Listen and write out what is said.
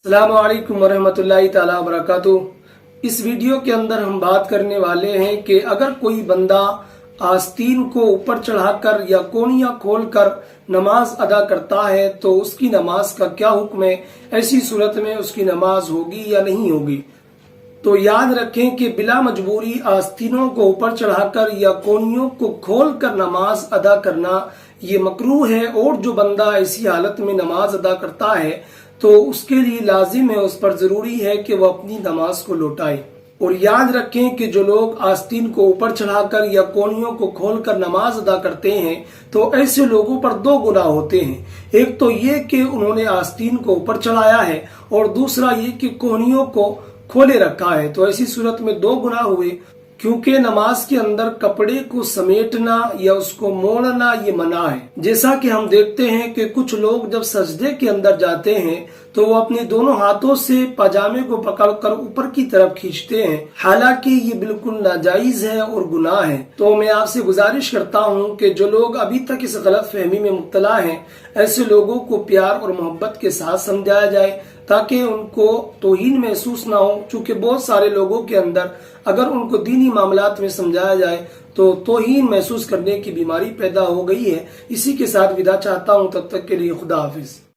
अस्सलामु अलैकुम वरहमतुल्लाहि ताला वबरकातुहू। इस वीडियो के अंदर हम बात करने वाले हैं कि अगर कोई बंदा आस्तीन को ऊपर चढ़ाकर या कोनियां खोलकर नमाज अदा करता है तो उसकी नमाज का क्या हुक्म है, ऐसी सूरत में उसकी नमाज होगी या नहीं होगी। तो याद रखें कि बिला मजबूरी आस्तीनों को ऊपर चढ़ाकर या कोनियों को खोलकर नमाज अदा करना ये मकरूह है, और जो बंदा ऐसी हालत में नमाज अदा करता है तो उसके लिए लाजिम है, उस पर जरूरी है कि वह अपनी नमाज को लौटाए। और याद रखें कि जो लोग आस्तीन को ऊपर चढ़ाकर या कोनियों को खोलकर नमाज अदा करते हैं तो ऐसे लोगों पर दो गुनाह होते हैं। एक तो ये कि उन्होंने आस्तीन को ऊपर चढ़ाया है, और दूसरा ये कि कोनियों को खोले रखा है। तो ऐसी सूरत में दो गुनाह हुए, क्योंकि नमाज के अंदर कपड़े को समेटना या उसको मोड़ना ये मना है। जैसा कि हम देखते हैं कि कुछ लोग जब सजदे के अंदर जाते हैं तो वो अपने दोनों हाथों से पजामे को पकड़कर ऊपर की तरफ खींचते हैं, हालांकि ये बिल्कुल नाजायज है और गुनाह है। तो मैं आपसे गुजारिश करता हूँ कि जो लोग अभी तक इस गलत फहमी में मुब्तला हैं, ऐसे लोगों को प्यार और मोहब्बत के साथ समझाया जाए ताकि उनको तौहीन महसूस ना हो। चूँकि बहुत सारे लोगों के अंदर अगर उनको दीनी मामलात में समझाया जाए तो तौहीन महसूस करने की बीमारी पैदा हो गई है। इसी के साथ विदा चाहता हूँ, तब तक के लिए खुदा हाफिज।